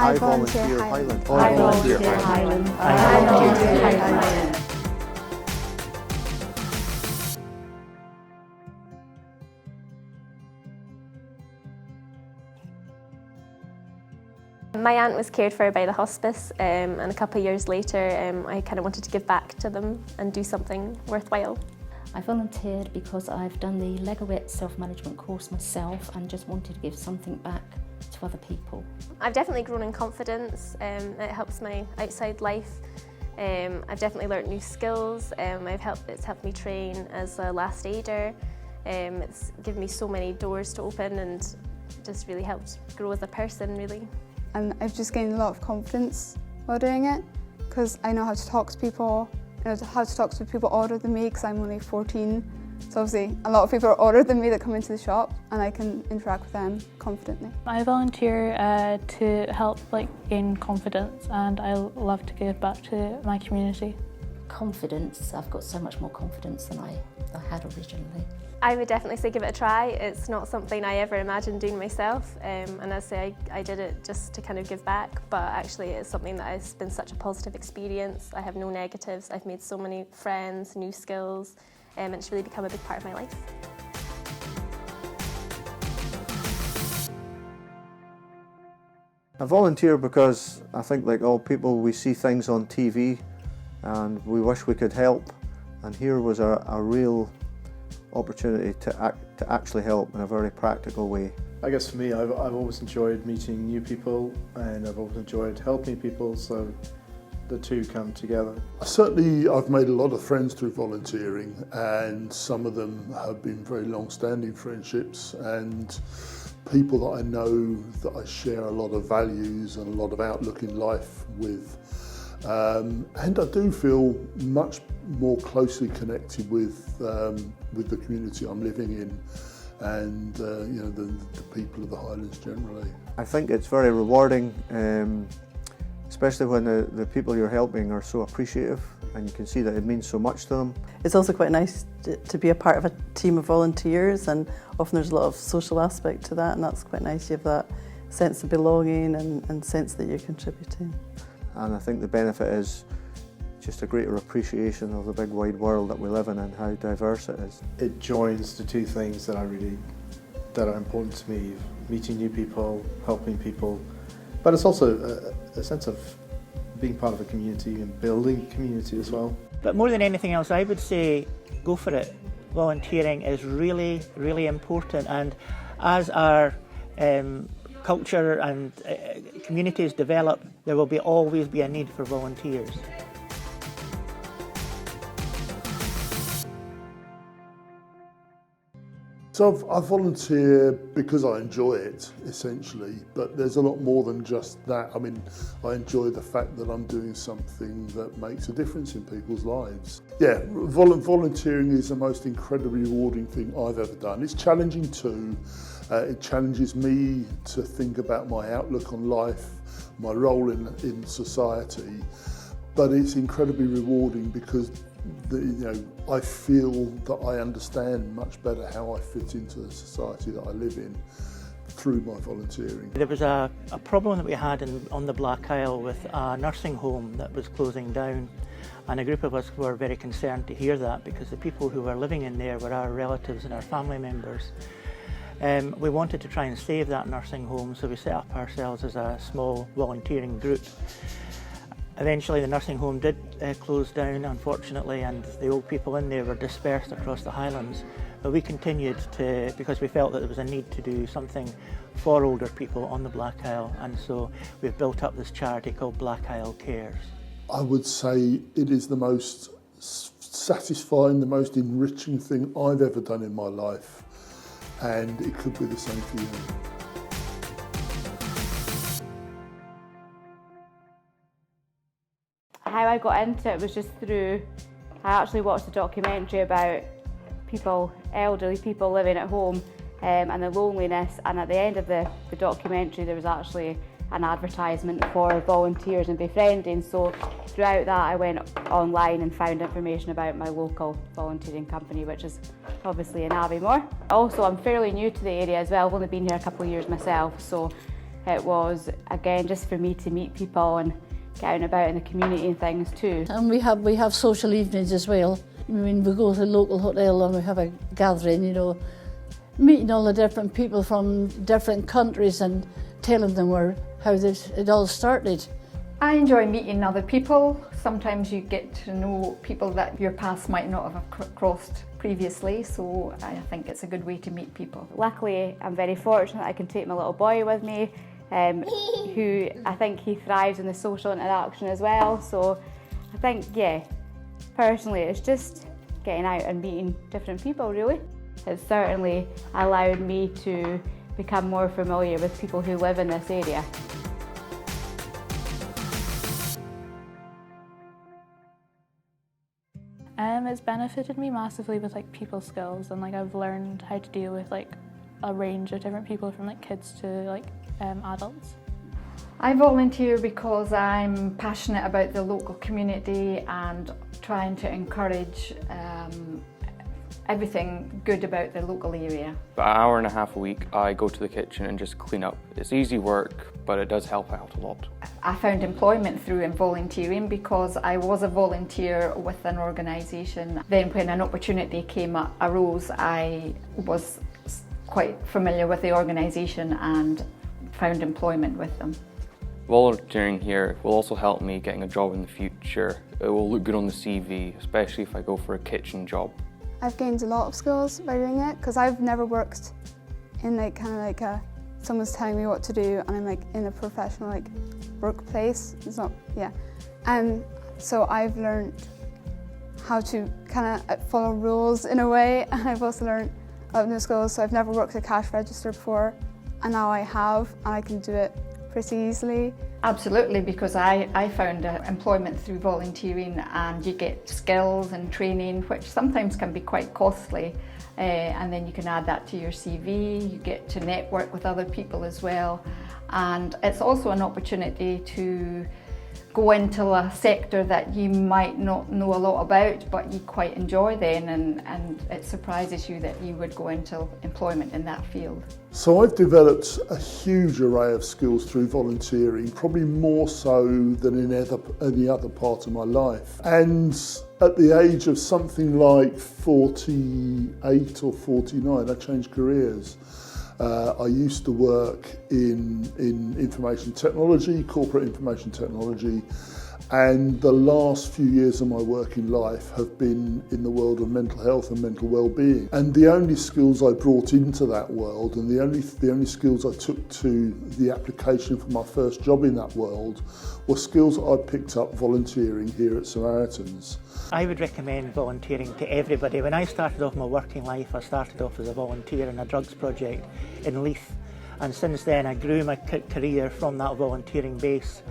I volunteer Highland. I volunteer Highland. I volunteer Highland. My aunt was cared for by the hospice, and a couple of years later I kind of wanted to give back to them and do something worthwhile. I volunteered because I've done the Legowit self-management course myself and just wanted to give something back to other people. I've definitely grown in confidence. It helps my outside life. I've definitely learnt new skills. It's helped me train as a last aider. It's given me so many doors to open and just really helped grow as a person, really. And I've just gained a lot of confidence while doing it because I know how to talk to people, how to talk to people older than me because I'm only 14. So obviously a lot of people are older than me that come into the shop and I can interact with them confidently. I volunteer to help gain confidence, and I love to give back to my community. Confidence, I've got so much more confidence than I had originally. I would definitely say give it a try. It's not something I ever imagined doing myself, and I say I did it just to kind of give back, but actually it's something that has been such a positive experience. I have no negatives. I've made so many friends, new skills, and it's really become a big part of my life. I volunteer because I think, like all people, we see things on TV and we wish we could help, and here was a real opportunity to actually help in a very practical way. I guess for me, I've always enjoyed meeting new people and I've always enjoyed helping people, so the two come together. Certainly I've made a lot of friends through volunteering, and some of them have been very long-standing friendships and people that I know that I share a lot of values and a lot of outlook in life with. And I do feel much more closely connected with the community I'm living in and the people of the Highlands generally. I think it's very rewarding, especially when the people you're helping are so appreciative and you can see that it means so much to them. It's also quite nice to be a part of a team of volunteers, and often there's a lot of social aspect to that, and that's quite nice. You have that sense of belonging and sense that you're contributing. And I think the benefit is just a greater appreciation of the big wide world that we live in and how diverse it is. It joins the two things that are important to me: meeting new people, helping people, but it's also a sense of being part of a community and building community as well. But more than anything else, I would say go for it. Volunteering is really, really important, and as our culture and communities develop, there will always be a need for volunteers. So I volunteer because I enjoy it, essentially, but there's a lot more than just that. I mean, I enjoy the fact that I'm doing something that makes a difference in people's lives. Yeah, volunteering is the most incredibly rewarding thing I've ever done. It's challenging too. It challenges me to think about my outlook on life, my role in society, but it's incredibly rewarding because I feel that I understand much better how I fit into the society that I live in through my volunteering. There was a problem that we had on the Black Isle with a nursing home that was closing down, and a group of us were very concerned to hear that because the people who were living in there were our relatives and our family members. We wanted to try and save that nursing home, so we set up ourselves as a small volunteering group. Eventually the nursing home did close down, unfortunately, and the old people in there were dispersed across the Highlands. But we continued because we felt that there was a need to do something for older people on the Black Isle, and so we've built up this charity called Black Isle Cares. I would say it is the most satisfying, the most enriching thing I've ever done in my life, and it could be the same for you. How I got into it was just through, I actually watched a documentary about elderly people living at home and the loneliness, and at the end of the documentary there was actually an advertisement for volunteers and befriending, so throughout that I went online and found information about my local volunteering company, which is obviously in Aviemore. Also, I'm fairly new to the area as well, I've only been here a couple of years myself, so It was, again, just for me to meet people and get out and about in the community and things too. And we have social evenings as well. I mean, we go to a local hotel and we have a gathering, you know, meeting all the different people from different countries and telling them how it all started. I enjoy meeting other people. Sometimes you get to know people that your paths might not have crossed previously, so I think it's a good way to meet people. Luckily, I'm very fortunate I can take my little boy with me, who I think he thrives in the social interaction as well. So I think, yeah, personally, it's just getting out and meeting different people, really. It's certainly allowed me to become more familiar with people who live in this area. It's benefited me massively with like people skills, and like I've learned how to deal with like a range of different people, from like kids to like adults. I volunteer because I'm passionate about the local community and trying to encourage everything good about the local area. About an hour and a half a week I go to the kitchen and just clean up. It's easy work, but it does help out a lot. I found employment through volunteering because I was a volunteer with an organisation. Then when an opportunity arose, I was quite familiar with the organisation and found employment with them. Volunteering here will also help me getting a job in the future. It will look good on the CV, especially if I go for a kitchen job. I've gained a lot of skills by doing it because I've never worked in someone's telling me what to do and I'm like in a professional workplace. It's not, yeah. So I've learned how to kind of follow rules in a way, and I've also learned a lot of new skills. So I've never worked a cash register before, and now I have, and I can do it pretty easily. Absolutely, because I found employment through volunteering, and you get skills and training which sometimes can be quite costly, and then you can add that to your CV. You get to network with other people as well, and it's also an opportunity to go into a sector that you might not know a lot about but you quite enjoy then, and it surprises you that you would go into employment in that field. So I've developed a huge array of skills through volunteering, probably more so than in any other part of my life. And at the age of something like 48 or 49, I changed careers. I used to work in information technology, corporate information technology, and the last few years of my working life have been in the world of mental health and mental well-being. And the only skills I brought into that world, and the only skills I took to the application for my first job in that world, were skills that I picked up volunteering here at Samaritans. I would recommend volunteering to everybody. When I started off my working life, I started off as a volunteer in a drugs project in Leith, and since then I grew my career from that volunteering base.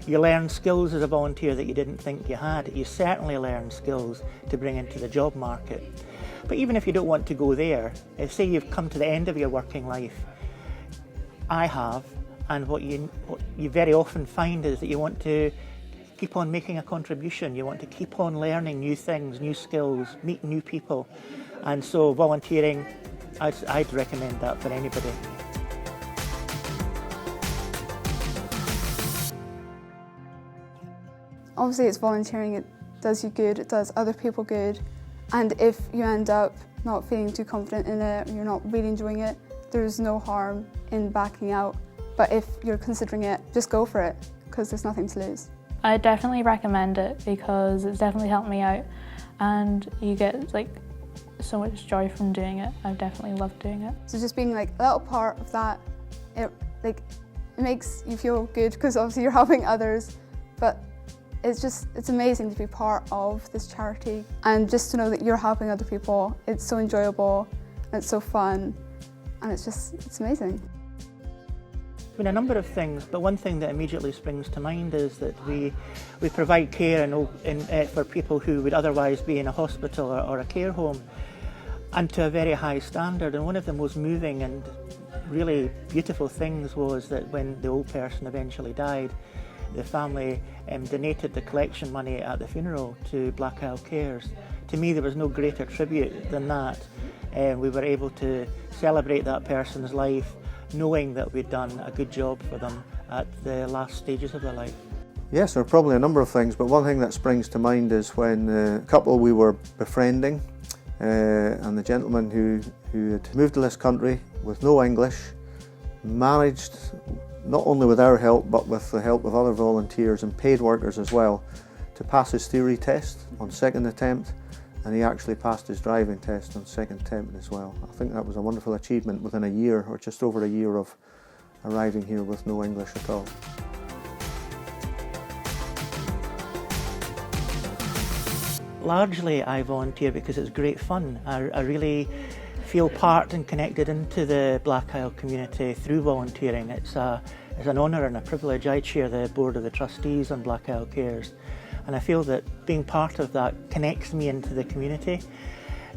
You learn skills as a volunteer that you didn't think you had. You certainly learn skills to bring into the job market. But even if you don't want to go there, say you've come to the end of your working life, I have, and what you very often find is that you want to keep on making a contribution. You want to keep on learning new things, new skills, meet new people. And so volunteering, I'd recommend that for anybody. Obviously it's volunteering, it does you good, it does other people good, and if you end up not feeling too confident in it, or you're not really enjoying it, there's no harm in backing out. But if you're considering it, just go for it, because there's nothing to lose. I definitely recommend it because it's definitely helped me out, and you get like so much joy from doing it. I've definitely loved doing it. So just being like a little part of that, it makes you feel good because obviously you're helping others, but it's amazing to be part of this charity, and just to know that you're helping other people. It's so enjoyable and it's so fun, and it's amazing. I mean, a number of things, but one thing that immediately springs to mind is that we provide care for people who would otherwise be in a hospital or a care home, and to a very high standard. And one of the most moving and really beautiful things was that when the old person eventually died, the family donated the collection money at the funeral to Black Isle Cares. To me, there was no greater tribute than that. We were able to celebrate that person's life, knowing that we'd done a good job for them at the last stages of their life. Yes, there are probably a number of things, but one thing that springs to mind is when the couple we were befriending and the gentleman who had moved to this country with no English managed, not only with our help but with the help of other volunteers and paid workers as well, to pass his theory test on second attempt, and he actually passed his driving test on second attempt as well. I think that was a wonderful achievement within a year, or just over a year, of arriving here with no English at all. Largely I volunteer because it's great fun. I really feel part and connected into the Black Isle community through volunteering. It's an honour and a privilege. I chair the board of the trustees on Black Isle Cares, and I feel that being part of that connects me into the community.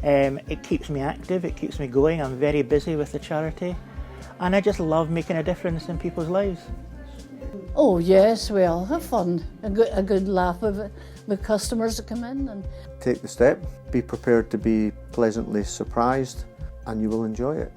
It keeps me active, it keeps me going. I'm very busy with the charity, and I just love making a difference in people's lives. Oh yes, well, have fun, a good laugh with customers that come in. And take the step, be prepared to be pleasantly surprised, and you will enjoy it.